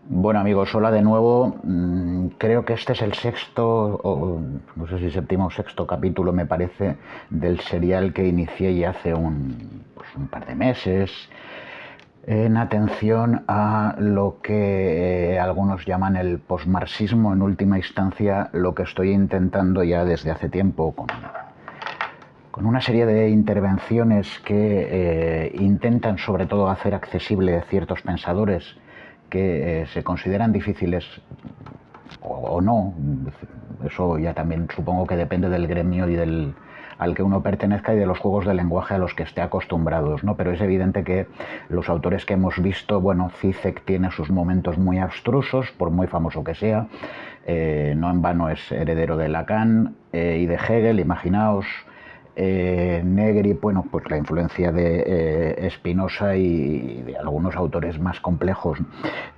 Bueno amigos, hola de nuevo. Creo que este es el sexto, o no sé si séptimo o sexto capítulo, me parece, del serial que inicié ya hace un par de meses, en atención a lo que algunos llaman el posmarxismo. En última instancia, lo que estoy intentando ya desde hace tiempo con una serie de intervenciones que intentan sobre todo hacer accesible ciertos pensadores que se consideran difíciles o no. Eso ya también supongo que depende del gremio y al que uno pertenezca y de los juegos de lenguaje a los que esté acostumbrados, ¿no? Pero es evidente que los autores que hemos visto, bueno, Zizek tiene sus momentos muy abstrusos, por muy famoso que sea, no en vano es heredero de Lacan y de Hegel, imaginaos. Negri, bueno, pues la influencia de Spinoza y de algunos autores más complejos.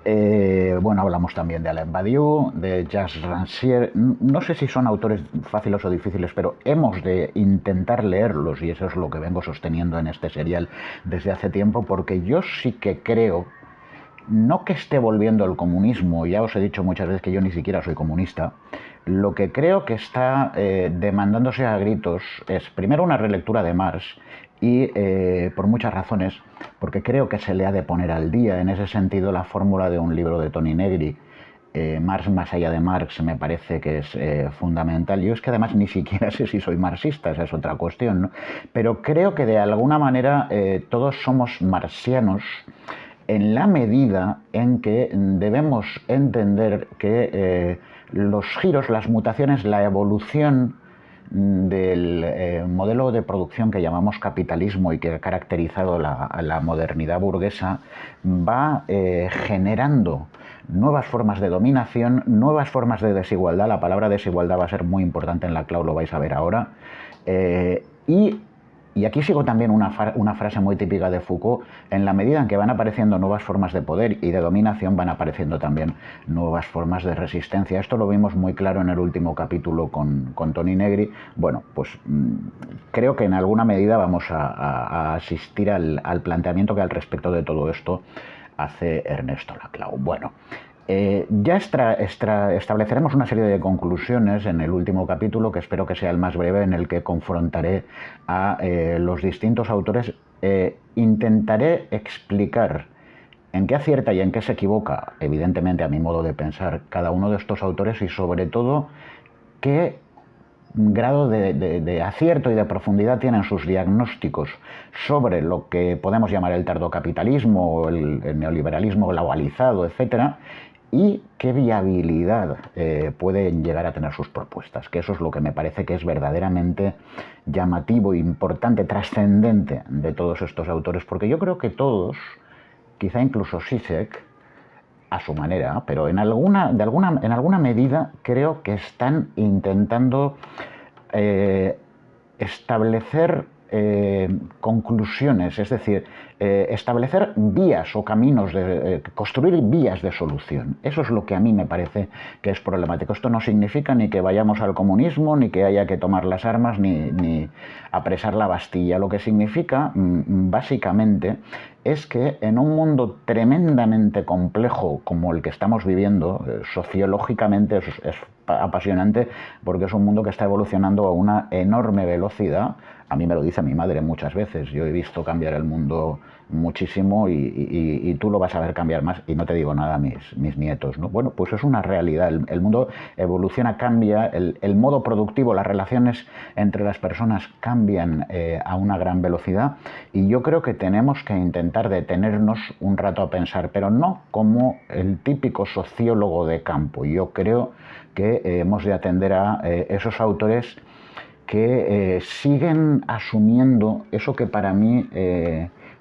Bueno, hablamos también de Alain Badiou, de Jacques Rancière. No sé si son autores fáciles o difíciles, pero hemos de intentar leerlos, y eso es lo que vengo sosteniendo en este serial desde hace tiempo, porque yo sí que creo, no que esté volviendo el comunismo, ya os he dicho muchas veces que yo ni siquiera soy comunista. Lo que creo que está demandándose a gritos es primero una relectura de Marx y por muchas razones, porque creo que se le ha de poner al día en ese sentido la fórmula de un libro de Toni Negri. Marx más allá de Marx me parece que es fundamental. Yo es que además ni siquiera sé si soy marxista, esa es otra cuestión, ¿no? Pero creo que de alguna manera todos somos marxianos en la medida en que debemos entender que los giros, las mutaciones, la evolución del modelo de producción que llamamos capitalismo y que ha caracterizado la modernidad burguesa va generando nuevas formas de dominación, nuevas formas de desigualdad. La palabra desigualdad va a ser muy importante en la clau, lo vais a ver ahora. Y aquí sigo también una frase muy típica de Foucault: en la medida en que van apareciendo nuevas formas de poder y de dominación, van apareciendo también nuevas formas de resistencia. Esto lo vimos muy claro en el último capítulo con Toni Negri. Bueno, pues creo que en alguna medida vamos a asistir al planteamiento que al respecto de todo esto hace Ernesto Laclau. Bueno, ya estableceremos una serie de conclusiones en el último capítulo, que espero que sea el más breve, en el que confrontaré a los distintos autores. Intentaré explicar en qué acierta y en qué se equivoca, evidentemente a mi modo de pensar, cada uno de estos autores, y sobre todo qué grado de acierto y de profundidad tienen sus diagnósticos sobre lo que podemos llamar el tardocapitalismo o el neoliberalismo globalizado, etcétera, y qué viabilidad pueden llegar a tener sus propuestas, que eso es lo que me parece que es verdaderamente llamativo, importante, trascendente de todos estos autores, porque yo creo que todos, quizá incluso Zizek, a su manera, pero en alguna medida creo que están intentando establecer conclusiones, es decir, establecer vías o caminos, construir vías de solución. Eso es lo que a mí me parece que es problemático. Esto no significa ni que vayamos al comunismo, ni que haya que tomar las armas, ni apresar la Bastilla. Lo que significa, básicamente, es que en un mundo tremendamente complejo como el que estamos viviendo, sociológicamente es apasionante, porque es un mundo que está evolucionando a una enorme velocidad. A mí me lo dice mi madre muchas veces. Yo he visto cambiar el mundo muchísimo y tú lo vas a ver cambiar más, y no te digo nada a mis nietos, ¿no? Bueno, pues es una realidad. El mundo evoluciona, cambia, el modo productivo, las relaciones entre las personas cambian a una gran velocidad, y yo creo que tenemos que intentar detenernos un rato a pensar, pero no como el típico sociólogo de campo. Yo creo que hemos de atender a esos autores que siguen asumiendo eso que para mí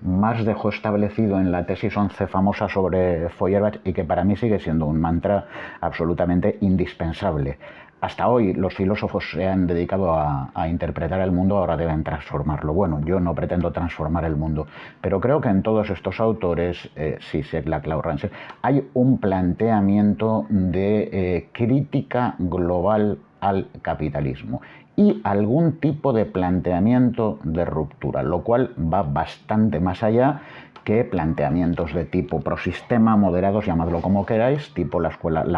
Marx dejó establecido en la tesis 11 famosa sobre Feuerbach, y que para mí sigue siendo un mantra absolutamente indispensable. Hasta hoy los filósofos se han dedicado a interpretar el mundo, ahora deben transformarlo. Bueno, yo no pretendo transformar el mundo, pero creo que en todos estos autores, Zizek, Laclau, Rancière, hay un planteamiento de crítica global al capitalismo y algún tipo de planteamiento de ruptura, lo cual va bastante más allá que planteamientos de tipo prosistema, moderados, llamadlo como queráis, tipo la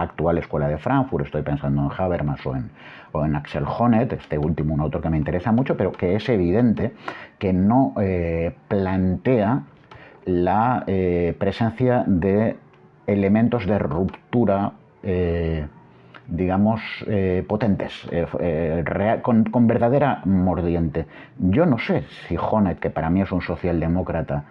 actual escuela de Frankfurt. Estoy pensando en Habermas o en Axel Honneth, este último, un autor que me interesa mucho, pero que es evidente que no plantea la presencia de elementos de ruptura, digamos, potentes, con verdadera mordiente. Yo no sé si Honneth, que para mí es un socialdemócrata,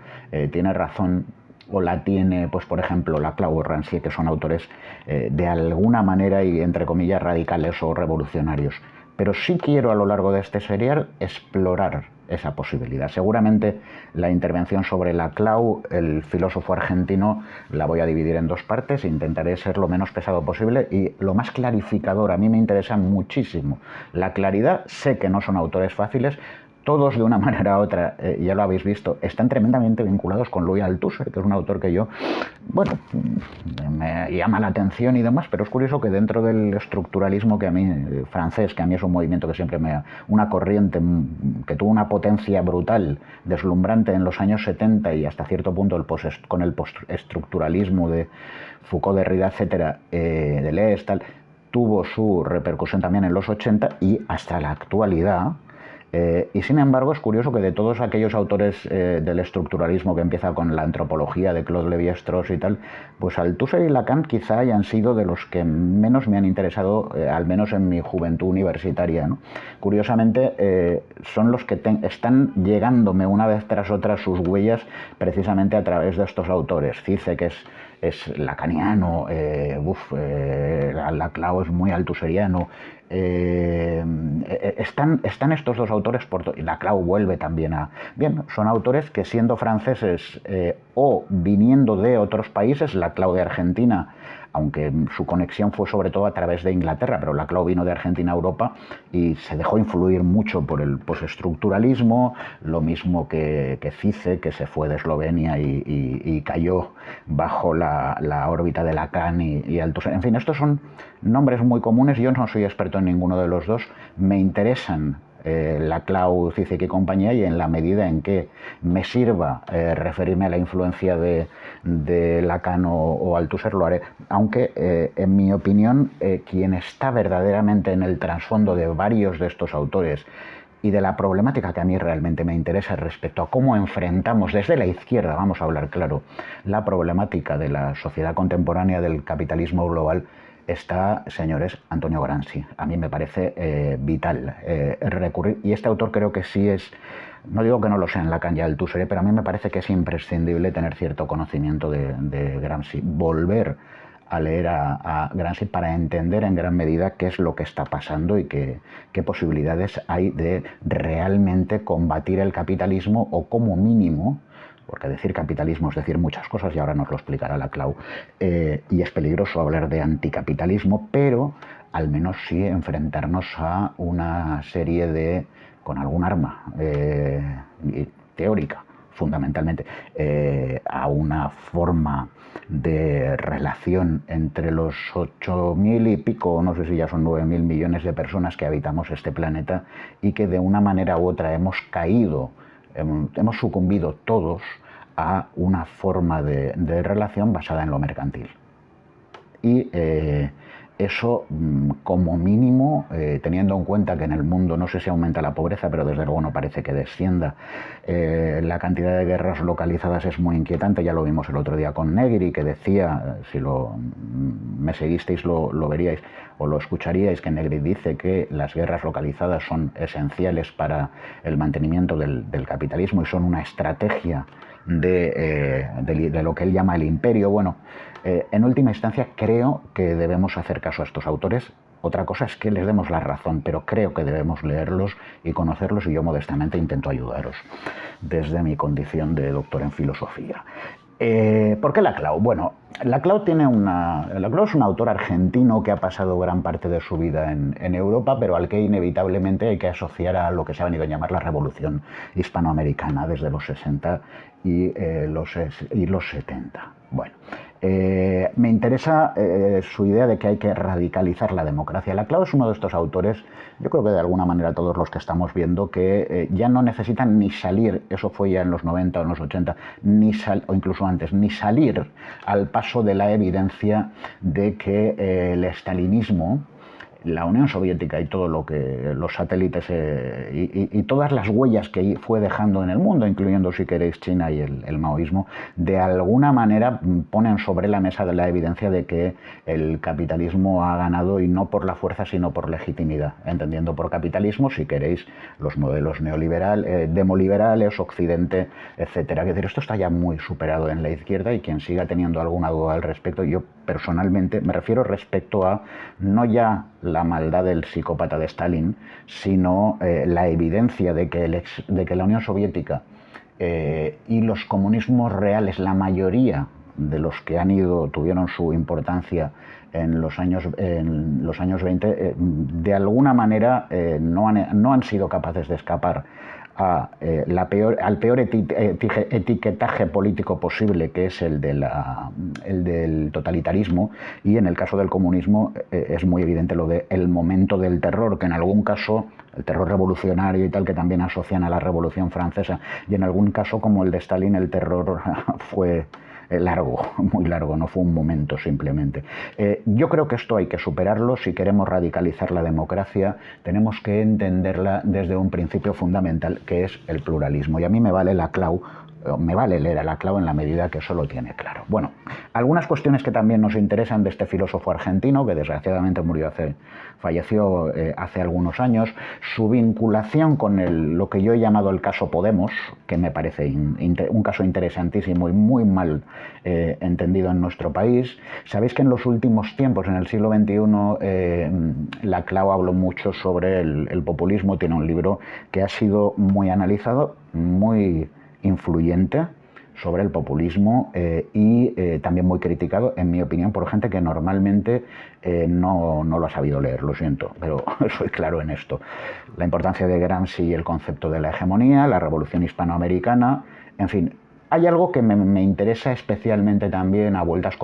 tiene razón o la tiene, pues por ejemplo, Laclau o Rancière, que son autores de alguna manera y entre comillas radicales o revolucionarios. Pero sí quiero a lo largo de este serial explorar esa posibilidad. Seguramente la intervención sobre Laclau, el filósofo argentino, la voy a dividir en dos partes. Intentaré ser lo menos pesado posible y lo más clarificador. A mí me interesa muchísimo la claridad. Sé que no son autores fáciles. Todos, de una manera u otra, ya lo habéis visto, están tremendamente vinculados con Louis Althusser, que es un autor que yo, bueno, me llama la atención y demás, pero es curioso que dentro del estructuralismo que a mí, francés, que a mí es un movimiento que siempre una corriente que tuvo una potencia brutal, deslumbrante en los años 70 y hasta cierto punto con el postestructuralismo de Foucault, Derrida, etcétera, Deleuze, tal, tuvo su repercusión también en los 80 y hasta la actualidad. Y sin embargo es curioso que de todos aquellos autores del estructuralismo que empieza con la antropología de Claude Lévi-Strauss y tal, pues Althusser y Lacan quizá hayan sido de los que menos me han interesado, al menos en mi juventud universitaria, ¿no? Curiosamente son los que están llegándome una vez tras otra sus huellas precisamente a través de estos autores. Zizek es lacaniano, Laclau es muy althuseriano. Están estos dos autores, y Laclau vuelve también a... Bien, son autores que siendo franceses o viniendo de otros países, Laclau de Argentina, aunque su conexión fue sobre todo a través de Inglaterra, pero Laclau vino de Argentina a Europa y se dejó influir mucho por el postestructuralismo, lo mismo que Zizek, que se fue de Eslovenia y cayó bajo la órbita de Lacan y Althusser. En fin, estos son nombres muy comunes. Yo no soy experto en ninguno de los dos. Me interesan Laclau, Zizek y compañía, y en la medida en que me sirva referirme a la influencia de Lacan o Althusser, lo haré. Aunque, en mi opinión, quien está verdaderamente en el trasfondo de varios de estos autores y de la problemática que a mí realmente me interesa respecto a cómo enfrentamos desde la izquierda, vamos a hablar claro, la problemática de la sociedad contemporánea del capitalismo global, está, señores, Antonio Gramsci. A mí me parece vital recurrir, y este autor creo que sí es, no digo que no lo sea en Lacan y Althusser, pero a mí me parece que es imprescindible tener cierto conocimiento de Gramsci, volver a leer a Gramsci para entender en gran medida qué es lo que está pasando y qué posibilidades hay de realmente combatir el capitalismo, o como mínimo, porque decir capitalismo es decir muchas cosas y ahora nos lo explicará Laclau, y es peligroso hablar de anticapitalismo, pero al menos sí enfrentarnos a una serie con algún arma teórica, fundamentalmente, a una forma de relación entre los 8.000 y pico, no sé si ya son 9.000 millones de personas que habitamos este planeta y que de una manera u otra hemos caído, hemos sucumbido todos a una forma de relación basada en lo mercantil. Y eso, como mínimo, teniendo en cuenta que en el mundo no sé si aumenta la pobreza, pero desde luego no parece que descienda, la cantidad de guerras localizadas es muy inquietante. Ya lo vimos el otro día con Negri, que decía, si me seguisteis lo veríais o lo escucharíais, que Negri dice que las guerras localizadas son esenciales para el mantenimiento del capitalismo y son una estrategia de lo que él llama el imperio. Bueno, en última instancia creo que debemos hacer caso a estos autores. Otra cosa es que les demos la razón, pero creo que debemos leerlos y conocerlos, y yo modestamente intento ayudaros desde mi condición de doctor en filosofía. ¿Por qué Laclau? Bueno, Laclau es un autor argentino que ha pasado gran parte de su vida en Europa, pero al que inevitablemente hay que asociar a lo que se ha venido a llamar la Revolución Hispanoamericana desde los 60 y los 70. Bueno, Me interesa su idea de que hay que radicalizar la democracia. Laclau es uno de estos autores, yo creo que de alguna manera todos los que estamos viendo, que ya no necesitan ni salir, eso fue ya en los 90 o en los 80, o incluso antes, ni salir al paso de la evidencia de que el estalinismo, la Unión Soviética y todo lo que los satélites y todas las huellas que fue dejando en el mundo, incluyendo, si queréis, China y el maoísmo, de alguna manera ponen sobre la mesa de la evidencia de que el capitalismo ha ganado, y no por la fuerza sino por legitimidad, entendiendo por capitalismo, si queréis, los modelos demoliberales, Occidente, etcétera. Es decir, esto está ya muy superado en la izquierda, y quien siga teniendo alguna duda al respecto, yo personalmente me refiero respecto a no ya la maldad del psicópata de Stalin, sino la evidencia de que la Unión Soviética y los comunismos reales, la mayoría de los que tuvieron su importancia en los años 20, de alguna manera no han sido capaces de escapar al peor etiquetaje político posible, que es el del totalitarismo, y en el caso del comunismo es muy evidente lo del momento del terror, que en algún caso, el terror revolucionario y tal, que también asocian a la Revolución Francesa, y en algún caso, como el de Stalin, el terror fue largo, muy largo, no fue un momento simplemente. Yo creo que esto hay que superarlo. Si queremos radicalizar la democracia, tenemos que entenderla desde un principio fundamental, que es el pluralismo. Y a mí me vale leer a Laclau en la medida que eso lo tiene claro. Bueno, algunas cuestiones que también nos interesan de este filósofo argentino, que desgraciadamente falleció hace algunos años, su vinculación con lo que yo he llamado el caso Podemos, que me parece un caso interesantísimo y muy mal entendido en nuestro país. Sabéis que en los últimos tiempos, en el siglo XXI, Laclau habló mucho sobre el populismo. Tiene un libro que ha sido muy analizado, muy influyente sobre el populismo, y también muy criticado, en mi opinión, por gente que normalmente no lo ha sabido leer, lo siento, pero soy claro en esto. La importancia de Gramsci y el concepto de la hegemonía, la revolución hispanoamericana, en fin. Hay algo que me interesa especialmente también, a vueltas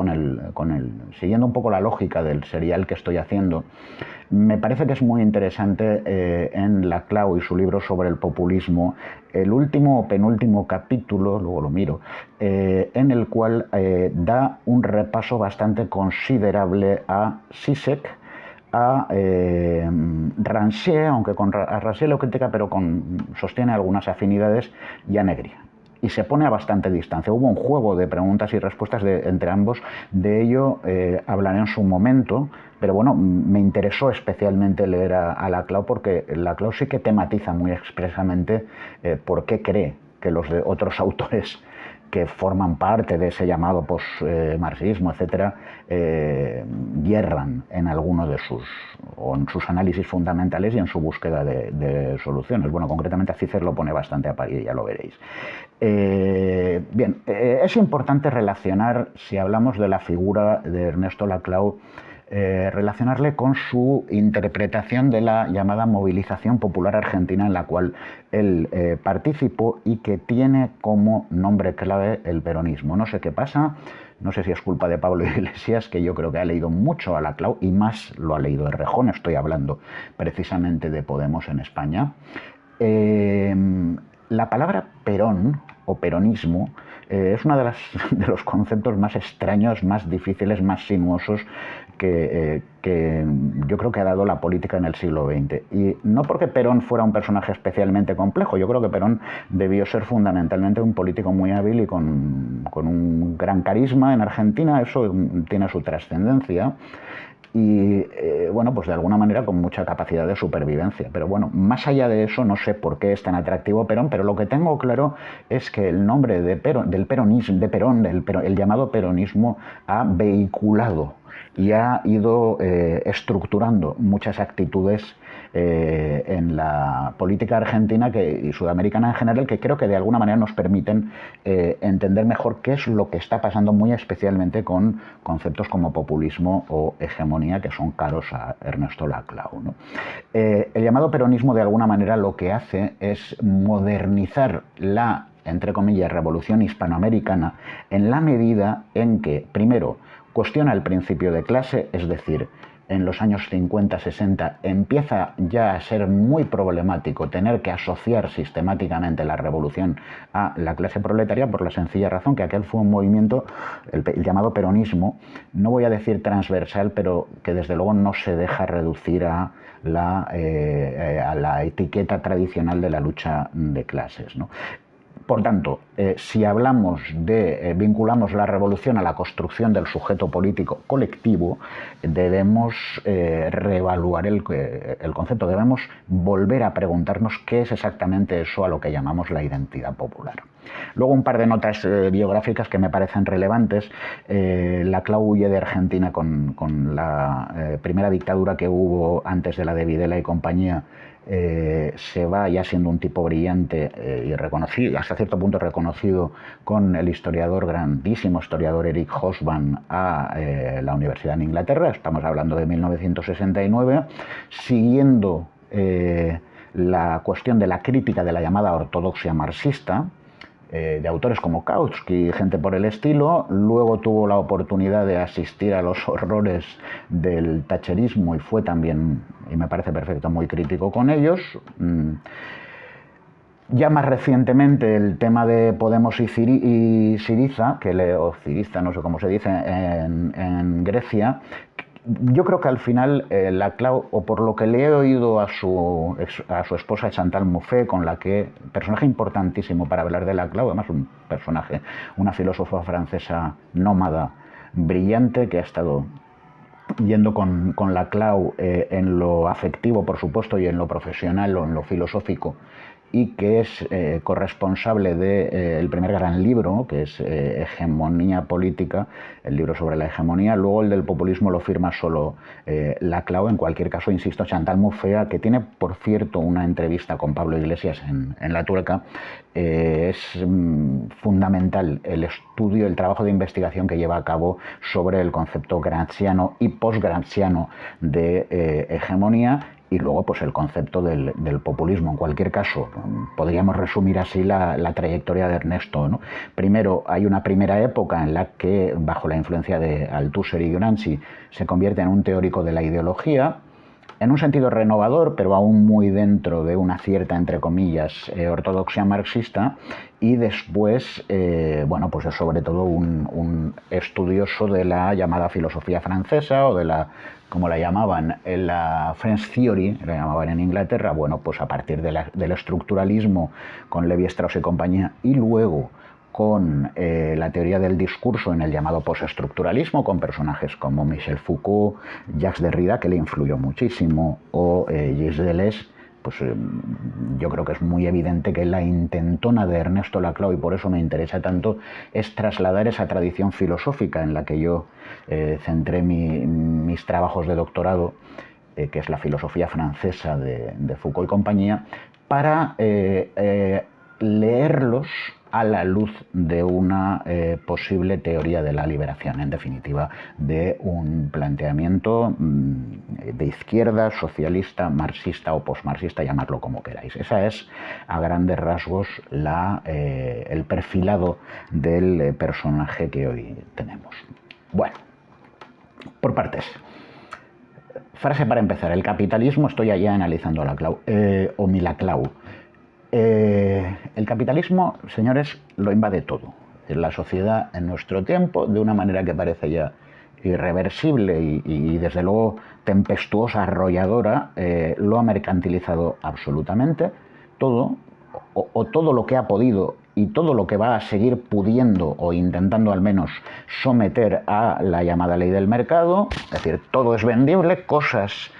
siguiendo un poco la lógica del serial que estoy haciendo. Me parece que es muy interesante en Laclau y su libro sobre el populismo, el último o penúltimo capítulo, luego lo miro, en el cual da un repaso bastante considerable a Zizek, a Rancière, aunque a Rancière lo critica, pero sostiene algunas afinidades, y a Negri. Y se pone a bastante distancia. Hubo un juego de preguntas y respuestas entre ambos. De ello hablaré en su momento, pero bueno, me interesó especialmente leer a Laclau, porque Laclau sí que tematiza muy expresamente por qué cree que los de otros autores que forman parte de ese llamado marxismo, etcétera, hierran en alguno de en sus análisis fundamentales y en su búsqueda de soluciones. Bueno, concretamente a Zizek lo pone bastante a parir, ya lo veréis. Bien, es importante relacionar, si hablamos de la figura de Ernesto Laclau, relacionarle con su interpretación de la llamada movilización popular argentina, en la cual él participó y que tiene como nombre clave el peronismo. No sé qué pasa, no sé si es culpa de Pablo Iglesias, que yo creo que ha leído mucho a Laclau, y más lo ha leído Errejón. Estoy hablando precisamente de Podemos en España. La palabra perón o peronismo es uno de los conceptos más extraños, más difíciles, más sinuosos que yo creo que ha dado la política en el siglo XX. Y no porque Perón fuera un personaje especialmente complejo. Yo creo que Perón debió ser fundamentalmente un político muy hábil y con un gran carisma en Argentina. Eso tiene su trascendencia. Y bueno, pues de alguna manera con mucha capacidad de supervivencia. Pero bueno, más allá de eso, no sé por qué es tan atractivo Perón, pero lo que tengo claro es que el nombre del peronismo, el llamado peronismo, ha vehiculado y ha ido estructurando muchas actitudes en la política argentina y sudamericana en general, que creo que de alguna manera nos permiten entender mejor qué es lo que está pasando, muy especialmente con conceptos como populismo o hegemonía, que son caros a Ernesto Laclau, ¿no? El llamado peronismo, de alguna manera, lo que hace es modernizar la entre comillas, revolución hispanoamericana, en la medida en que, primero, cuestiona el principio de clase, es decir, en los años 50-60 empieza ya a ser muy problemático tener que asociar sistemáticamente la revolución a la clase proletaria por la sencilla razón que aquel fue un movimiento, el llamado peronismo, no voy a decir transversal, pero que desde luego no se deja reducir a la etiqueta tradicional de la lucha de clases, ¿no? Por tanto, si hablamos vinculamos la revolución a la construcción del sujeto político colectivo, debemos reevaluar el concepto, debemos volver a preguntarnos qué es exactamente eso a lo que llamamos la identidad popular. Luego un par de notas biográficas que me parecen relevantes. Laclau huye de Argentina con la primera dictadura que hubo antes de la de Videla y compañía. Se va ya siendo un tipo brillante y reconocido, hasta cierto punto reconocido, con el grandísimo historiador Eric Hobsbawm a la Universidad en Inglaterra. Estamos hablando de 1969, siguiendo la cuestión de la crítica de la llamada ortodoxia marxista, de autores como Kautsky y gente por el estilo. Luego tuvo la oportunidad de asistir a los horrores del thatcherismo y fue también, y me parece perfecto, muy crítico con ellos. Ya más recientemente el tema de Podemos y Syriza, o Syriza, no sé cómo se dice, en Grecia. Yo creo que al final Laclau, o por lo que le he oído a su esposa Chantal Mouffe, con la que, personaje importantísimo para hablar de Laclau, además un personaje, una filósofa francesa nómada, brillante, que ha estado yendo con Laclau en lo afectivo, por supuesto, y en lo profesional o en lo filosófico, y que es corresponsable del primer gran libro, que es Hegemonía Política, el libro sobre la hegemonía. Luego el del populismo lo firma solo Laclau. En cualquier caso, insisto, Chantal Mouffe, que tiene, por cierto, una entrevista con Pablo Iglesias en La Tuerca, es fundamental el estudio, el trabajo de investigación que lleva a cabo sobre el concepto gramsciano y post-gramsciano de hegemonía, y luego pues el concepto del populismo. En cualquier caso, podríamos resumir así la trayectoria de Ernesto, ¿no? Primero, hay una primera época en la que, bajo la influencia de Althusser y Gramsci, se convierte en un teórico de la ideología, en un sentido renovador, pero aún muy dentro de una cierta, entre comillas, ortodoxia marxista, y después, bueno, pues es sobre todo un estudioso de la llamada filosofía francesa, o de la, como la llamaban, la French Theory, la llamaban en Inglaterra, bueno, pues a partir del estructuralismo con Lévi-Strauss y compañía, y luego con la teoría del discurso en el llamado postestructuralismo, con personajes como Michel Foucault, Jacques Derrida, que le influyó muchísimo, o Gilles Deleuze. Pues yo creo que es muy evidente que la intentona de Ernesto Laclau, y por eso me interesa tanto, es trasladar esa tradición filosófica en la que yo centré mis trabajos de doctorado, que es la filosofía francesa de Foucault y compañía, para leerlos a la luz de una posible teoría de la liberación, en definitiva, de un planteamiento de izquierda, socialista, marxista o posmarxista, llamadlo como queráis. Esa es, a grandes rasgos, el perfilado del personaje que hoy tenemos. Bueno, por partes. Frase para empezar. El capitalismo, estoy allá analizando a Laclau, o mi Laclau. El capitalismo, señores, lo invade todo. La sociedad en nuestro tiempo, de una manera que parece ya irreversible y desde luego tempestuosa, arrolladora, lo ha mercantilizado absolutamente todo, o todo lo que ha podido y todo lo que va a seguir pudiendo o intentando al menos someter a la llamada ley del mercado. Es decir, todo es vendible, cosas.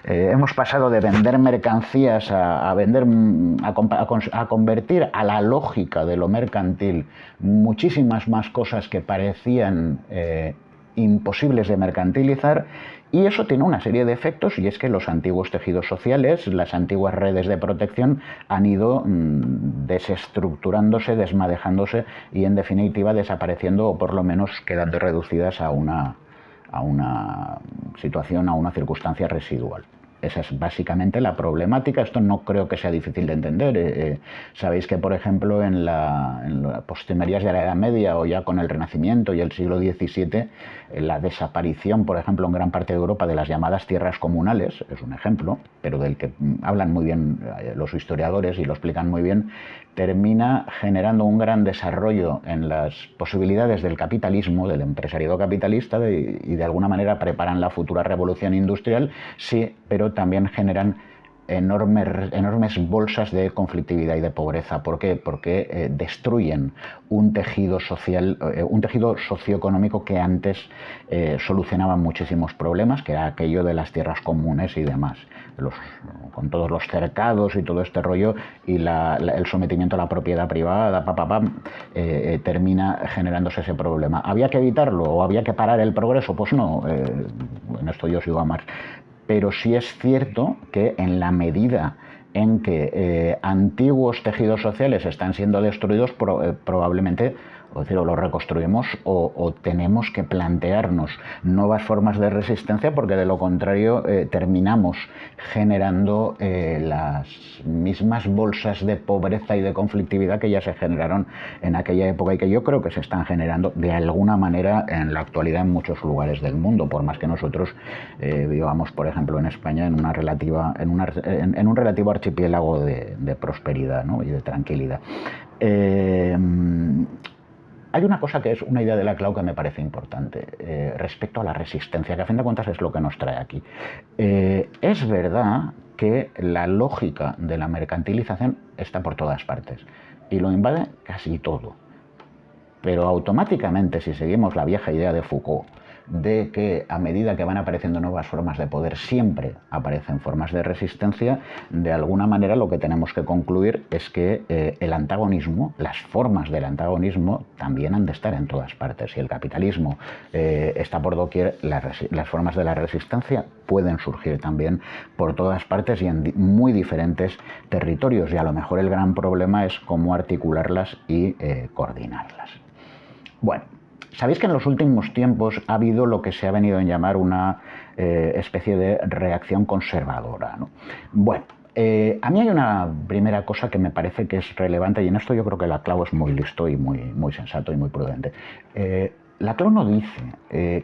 Hemos pasado de vender mercancías a convertir a la lógica de lo mercantil muchísimas más cosas que parecían imposibles de mercantilizar, y eso tiene una serie de efectos, y es que los antiguos tejidos sociales, las antiguas redes de protección han ido desestructurándose, desmadejándose y en definitiva desapareciendo, o por lo menos quedando reducidas a una situación, a una circunstancia residual. Esa es básicamente la problemática. Esto no creo que sea difícil de entender. Sabéis que, por ejemplo, en las postrimerías de la Edad Media o ya con el Renacimiento y el siglo XVII, la desaparición, por ejemplo, en gran parte de Europa de las llamadas tierras comunales, es un ejemplo, pero del que hablan muy bien los historiadores y lo explican muy bien, termina generando un gran desarrollo en las posibilidades del capitalismo, del empresariado capitalista, y de alguna manera preparan la futura revolución industrial, sí, pero también generan enormes bolsas de conflictividad y de pobreza. ¿Por qué? Porque destruyen un tejido social, un tejido socioeconómico que antes solucionaba muchísimos problemas, que era aquello de las tierras comunes y demás, con todos los cercados y todo este rollo, y el sometimiento a la propiedad privada, termina generándose ese problema. ¿Había que evitarlo o había que parar el progreso? Pues no, en esto yo sigo a Marx. Pero sí es cierto que en la medida en que antiguos tejidos sociales están siendo destruidos, probablemente o los reconstruimos o tenemos que plantearnos nuevas formas de resistencia, porque de lo contrario terminamos generando las mismas bolsas de pobreza y de conflictividad que ya se generaron en aquella época y que yo creo que se están generando de alguna manera en la actualidad en muchos lugares del mundo, por más que nosotros vivamos, por ejemplo, en España en un relativo archipiélago de prosperidad, ¿no? Y de tranquilidad. Hay una cosa que es una idea de la Clau que me parece importante respecto a la resistencia, que a fin de cuentas es lo que nos trae aquí. Es verdad que la lógica de la mercantilización está por todas partes y lo invade casi todo. Pero automáticamente, si seguimos la vieja idea de Foucault, de que a medida que van apareciendo nuevas formas de poder, siempre aparecen formas de resistencia, de alguna manera lo que tenemos que concluir es que el antagonismo, las formas del antagonismo, también han de estar en todas partes. Si el capitalismo está por doquier, las formas de la resistencia pueden surgir también por todas partes y en muy diferentes territorios, y a lo mejor el gran problema es cómo articularlas y coordinarlas. Bueno, sabéis que en los últimos tiempos ha habido lo que se ha venido a llamar una especie de reacción conservadora, ¿no? Bueno, a mí hay una primera cosa que me parece que es relevante, y en esto yo creo que la Clau es muy listo y muy sensato y muy prudente. La Clau no dice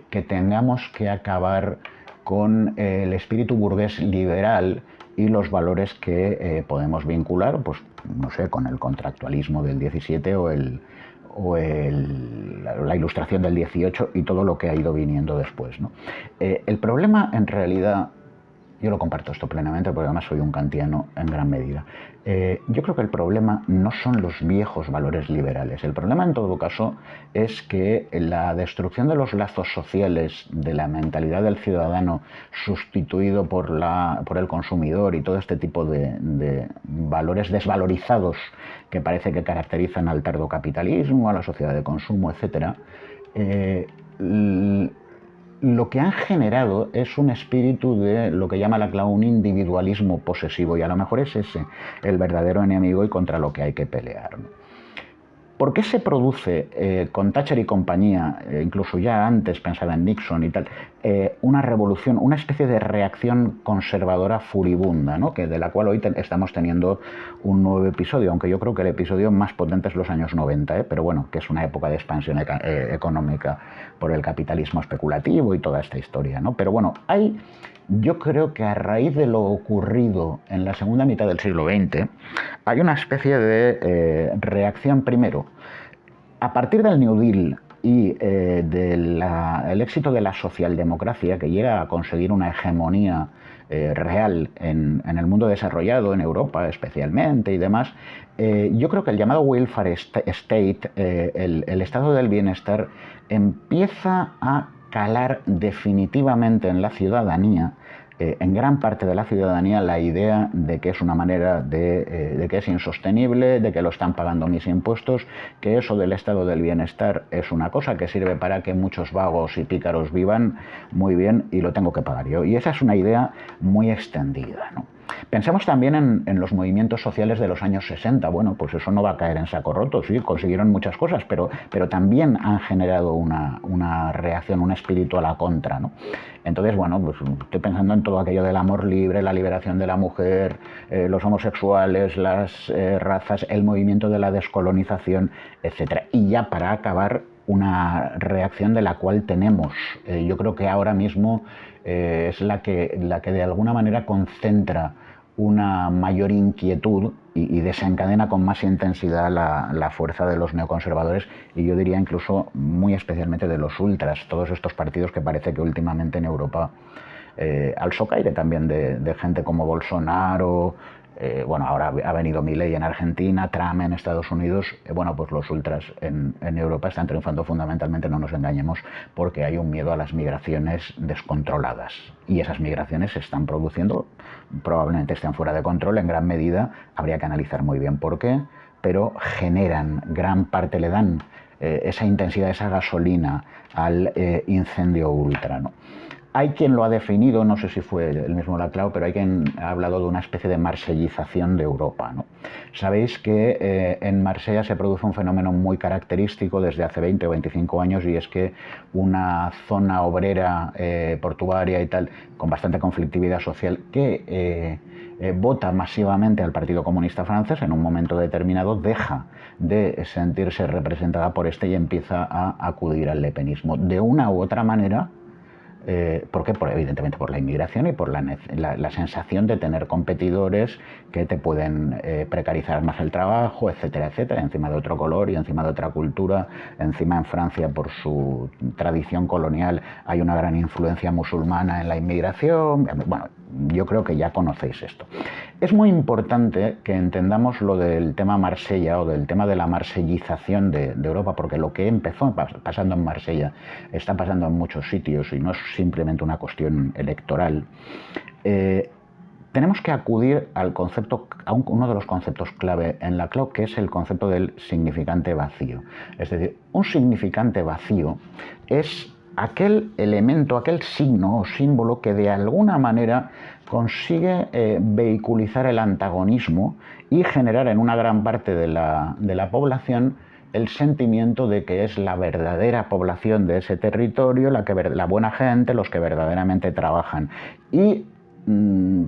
que tengamos que acabar con el espíritu burgués liberal y los valores que podemos vincular, pues no sé, con el contractualismo del 17 o la ilustración del 18 y todo lo que ha ido viniendo después, ¿no? El problema, en realidad, yo lo comparto esto plenamente porque además soy un kantiano en gran medida. Yo creo que el problema no son los viejos valores liberales. El problema, en todo caso, es que la destrucción de los lazos sociales, de la mentalidad del ciudadano sustituido por el consumidor y todo este tipo de valores desvalorizados que parece que caracterizan al tardocapitalismo, a la sociedad de consumo, etc., lo que han generado es un espíritu de lo que llama la Clau un individualismo posesivo, y a lo mejor es ese el verdadero enemigo y contra lo que hay que pelear, ¿no? ¿Por qué se produce con Thatcher y compañía, incluso ya antes pensada en Nixon y tal, una revolución, una especie de reacción conservadora furibunda, ¿no? De la cual hoy estamos teniendo un nuevo episodio, aunque yo creo que el episodio más potente es los años 90, pero bueno, que es una época de expansión económica por el capitalismo especulativo y toda esta historia, ¿no? Pero bueno, yo creo que a raíz de lo ocurrido en la segunda mitad del siglo XX, hay una especie de reacción primero. A partir del New Deal y del éxito de la socialdemocracia, que llega a conseguir una hegemonía real en el mundo desarrollado, en Europa especialmente y demás, yo creo que el llamado welfare state, el estado del bienestar, empieza a calar definitivamente en la ciudadanía, en gran parte de la ciudadanía, la idea de que es una manera de que es insostenible, de que lo están pagando mis impuestos, que eso del estado del bienestar es una cosa que sirve para que muchos vagos y pícaros vivan muy bien y lo tengo que pagar yo. Y esa es una idea muy extendida, ¿no? Pensemos también en los movimientos sociales de los años 60. Bueno, pues eso no va a caer en saco roto, sí, consiguieron muchas cosas, pero también han generado una reacción, un espíritu a la contra, ¿no? Entonces, bueno, pues estoy pensando en todo aquello del amor libre, la liberación de la mujer, los homosexuales, las razas, el movimiento de la descolonización, etcétera. Y ya para acabar, una reacción de la cual tenemos. Yo creo que ahora mismo es la que de alguna manera concentra una mayor inquietud y desencadena con más intensidad la fuerza de los neoconservadores, y yo diría incluso muy especialmente de los ultras, todos estos partidos que parece que últimamente en Europa, al socaire también de gente como Bolsonaro, bueno, ahora ha venido Milei en Argentina, Trump en Estados Unidos, bueno, pues los ultras en Europa están triunfando fundamentalmente, no nos engañemos, porque hay un miedo a las migraciones descontroladas. Y esas migraciones se están produciendo, probablemente estén fuera de control en gran medida, habría que analizar muy bien por qué, pero generan gran parte, le dan esa intensidad, esa gasolina al incendio ultra, ¿no? Hay quien lo ha definido, no sé si fue el mismo Laclau, pero hay quien ha hablado de una especie de marsellización de Europa, ¿no? Sabéis que en Marsella se produce un fenómeno muy característico desde hace 20 o 25 años, y es que una zona obrera, portuaria y tal, con bastante conflictividad social, que vota masivamente al Partido Comunista Francés, en un momento determinado deja de sentirse representada por este y empieza a acudir al lepenismo. De una u otra manera, ¿por qué? Evidentemente por la inmigración y por la sensación de tener competidores que te pueden precarizar más el trabajo, etcétera, etcétera, encima de otro color y encima de otra cultura. Encima en Francia, por su tradición colonial, hay una gran influencia musulmana en la inmigración. Bueno, yo creo que ya conocéis esto. Es muy importante que entendamos lo del tema Marsella o del tema de la marsellización de Europa, porque lo que empezó pasando en Marsella está pasando en muchos sitios y no es simplemente una cuestión electoral. Tenemos que acudir al concepto, a uno de los conceptos clave en Laclau, que es el concepto del significante vacío. Es decir, un significante vacío es aquel elemento, aquel signo o símbolo que de alguna manera consigue vehiculizar el antagonismo y generar en una gran parte de la población el sentimiento de que es la verdadera población de ese territorio, la buena gente, los que verdaderamente trabajan. Y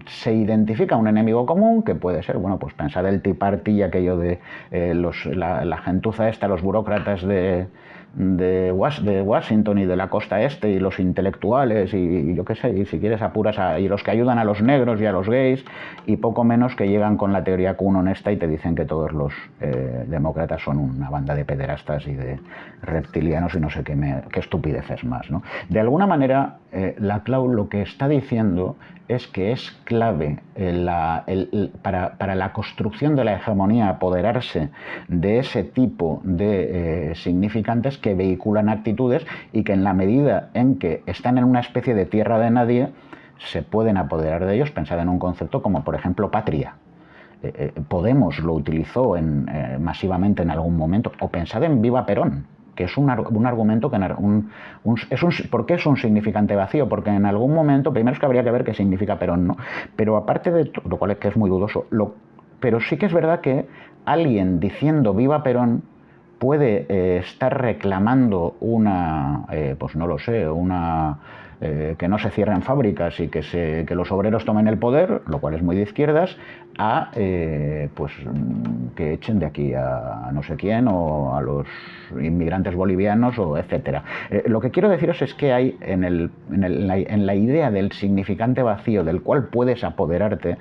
se identifica un enemigo común, que puede ser, bueno, pues pensar el Tea Party y aquello de la gentuza esta, los burócratas de Washington y de la costa este, y los intelectuales y yo qué sé, y si quieres apuras y los que ayudan a los negros y a los gays, y poco menos que llegan con la teoría QAnon esta y te dicen que todos los demócratas son una banda de pederastas y de reptilianos y no sé qué estupideces más, ¿no? De alguna manera, Laclau lo que está diciendo es que es clave para la construcción de la hegemonía apoderarse de ese tipo de significantes que vehiculan actitudes y que en la medida en que están en una especie de tierra de nadie se pueden apoderar de ellos. Pensad en un concepto como por ejemplo patria. Podemos lo utilizó masivamente en algún momento, o pensad en Viva Perón, que es un argumento que ¿por qué es un significante vacío? Porque en algún momento, primero es que habría que ver qué significa Perón, ¿no? Pero aparte de lo cual es que es muy dudoso, pero sí que es verdad que alguien diciendo Viva Perón puede estar reclamando pues no lo sé, que no se cierren fábricas y que los obreros tomen el poder, lo cual es muy de izquierdas, pues que echen de aquí a no sé quién, o a los inmigrantes bolivianos, o etcétera. Lo que quiero deciros es que hay en la idea del significante vacío del cual puedes apoderarte,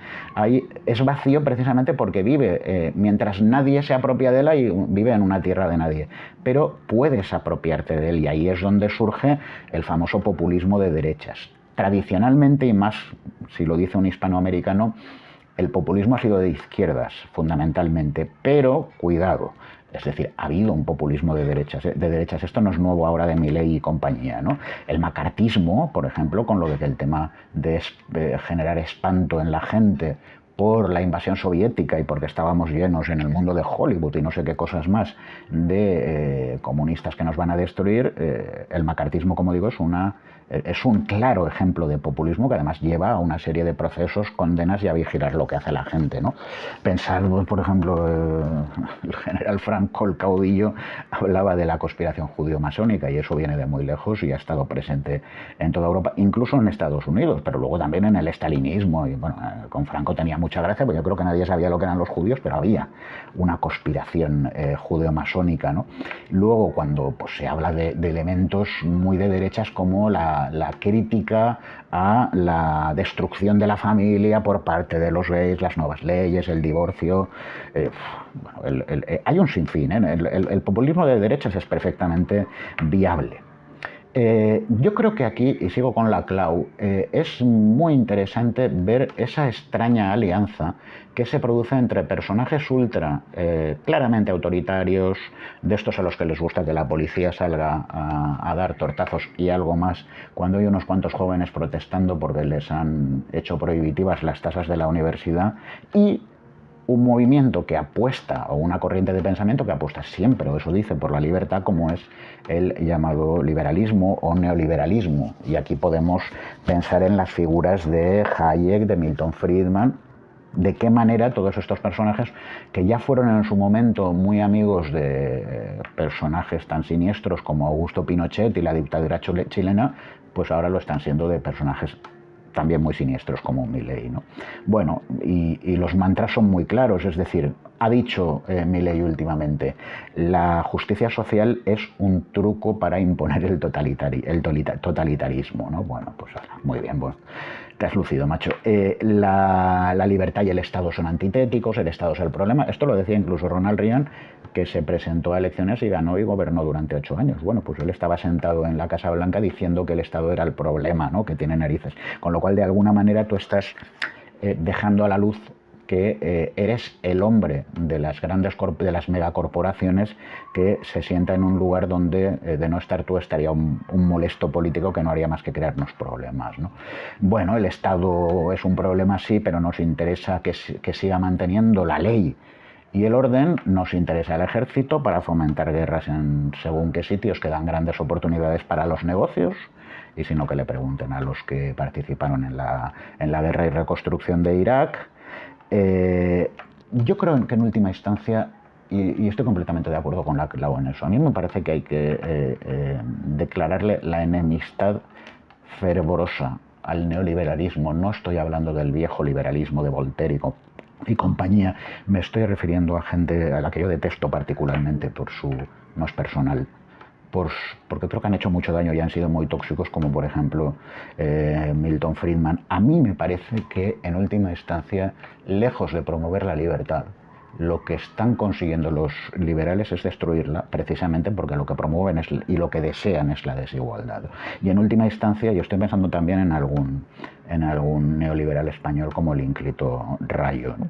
es vacío precisamente porque vive, mientras nadie se apropia de él, y vive en una tierra de nadie, pero puedes apropiarte de él, y ahí es donde surge el famoso populismo de derechas. Tradicionalmente, y más si lo dice un hispanoamericano, el populismo ha sido de izquierdas fundamentalmente, pero cuidado, es decir, ha habido un populismo de derechas. Esto no es nuevo ahora de Milei y compañía, ¿no? El macartismo, por ejemplo, con lo de que el tema de generar espanto en la gente por la invasión soviética y porque estábamos llenos en el mundo de Hollywood y no sé qué cosas más de comunistas que nos van a destruir, el macartismo, como digo, es un claro ejemplo de populismo que además lleva a una serie de procesos, condenas y a vigilar lo que hace la gente, ¿no? Pensar, por ejemplo, el general Franco, el caudillo, hablaba de la conspiración judío-masónica y eso viene de muy lejos y ha estado presente en toda Europa, incluso en Estados Unidos, pero luego también en el estalinismo. Y bueno, con Franco tenía mucha gracia, porque yo creo que nadie sabía lo que eran los judíos, pero había una conspiración judeo-masónica, ¿no? Luego, cuando pues, se habla de elementos muy de derechas como la crítica a la destrucción de la familia por parte de los gays, las nuevas leyes, el divorcio, bueno, hay un sinfín, ¿eh? El populismo de derechas es perfectamente viable. Yo creo que aquí, y sigo con la clau, es muy interesante ver esa extraña alianza que se produce entre personajes ultra claramente autoritarios, de estos a los que les gusta que la policía salga a dar tortazos y algo más, cuando hay unos cuantos jóvenes protestando porque les han hecho prohibitivas las tasas de la universidad, y un movimiento que apuesta, o una corriente de pensamiento que apuesta siempre, o eso dice, por la libertad, como es el llamado liberalismo o neoliberalismo. Y aquí podemos pensar en las figuras de Hayek, de Milton Friedman, de qué manera todos estos personajes, que ya fueron en su momento muy amigos de personajes tan siniestros como Augusto Pinochet y la dictadura chilena, pues ahora lo están siendo de personajes también muy siniestros como Milei, ¿no? Bueno, y los mantras son muy claros, es decir, ha dicho Milei últimamente, la justicia social es un truco para imponer el totalitarismo, ¿no? Bueno, pues muy bien, bueno, te has lucido, macho. La libertad y el Estado son antitéticos, el Estado es el problema. Esto lo decía incluso Ronald Reagan, que se presentó a elecciones y ganó y gobernó durante 8 años. Bueno, pues él estaba sentado en la Casa Blanca diciendo que el Estado era el problema, ¿no? Que tiene narices. Con lo cual, de alguna manera, tú estás dejando a la luz que eres el hombre de las grandes de las megacorporaciones que se sienta en un lugar donde de no estar tú estaría un molesto político que no haría más que crearnos problemas, ¿no? Bueno, el Estado es un problema, sí, pero nos interesa que siga manteniendo la ley y el orden, nos interesa el ejército para fomentar guerras en según qué sitios que dan grandes oportunidades para los negocios, y sino que le pregunten a los que participaron en la guerra y reconstrucción de Irak. Yo creo que en última instancia, y estoy completamente de acuerdo con la Clau en eso, a mí me parece que hay que declararle la enemistad fervorosa al neoliberalismo. No estoy hablando del viejo liberalismo de Voltaire y compañía, me estoy refiriendo a gente a la que yo detesto particularmente por su, no es personal, porque creo que han hecho mucho daño y han sido muy tóxicos, como por ejemplo Milton Friedman. A mí me parece que en última instancia, lejos de promover la libertad, lo que están consiguiendo los liberales es destruirla, precisamente porque lo que promueven y lo que desean es la desigualdad. Y en última instancia, yo estoy pensando también en algún neoliberal español como el ínclito Rayo, ¿no?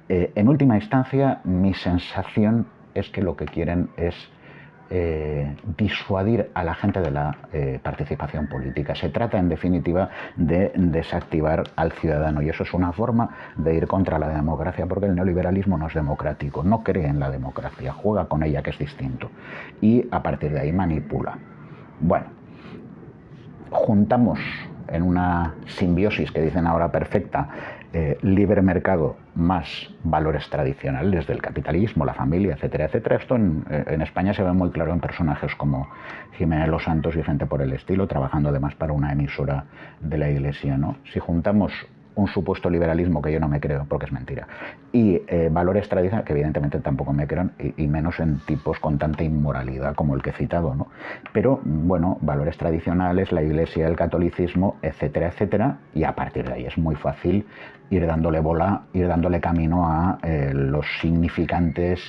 En última instancia, mi sensación es que lo que quieren es disuadir a la gente de la participación política. Se trata, en definitiva, de desactivar al ciudadano, y eso es una forma de ir contra la democracia, porque el neoliberalismo no es democrático, no cree en la democracia, juega con ella, que es distinto, y a partir de ahí manipula. Bueno, juntamos en una simbiosis que dicen ahora perfecta, libre mercado más valores tradicionales del capitalismo, la familia, etcétera, etcétera. Esto en España se ve muy claro en personajes como Jiménez Los Santos y gente por el estilo, trabajando además para una emisora de la Iglesia, ¿no? Si juntamos un supuesto liberalismo que yo no me creo, porque es mentira, y valores tradicionales, que evidentemente tampoco me creo, y menos en tipos con tanta inmoralidad como el que he citado, ¿no? Pero, bueno, valores tradicionales, la Iglesia, el catolicismo, etcétera, etcétera, y a partir de ahí es muy fácil ir dándole bola, ir dándole camino a los significantes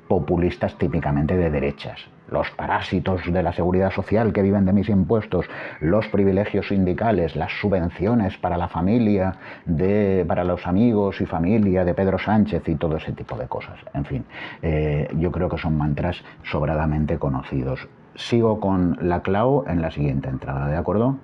populistas típicamente de derechas. Los parásitos de la seguridad social que viven de mis impuestos, los privilegios sindicales, las subvenciones para la familia, para los amigos y familia de Pedro Sánchez y todo ese tipo de cosas. En fin, yo creo que son mantras sobradamente conocidos. Sigo con la Clau en la siguiente entrada, ¿de acuerdo?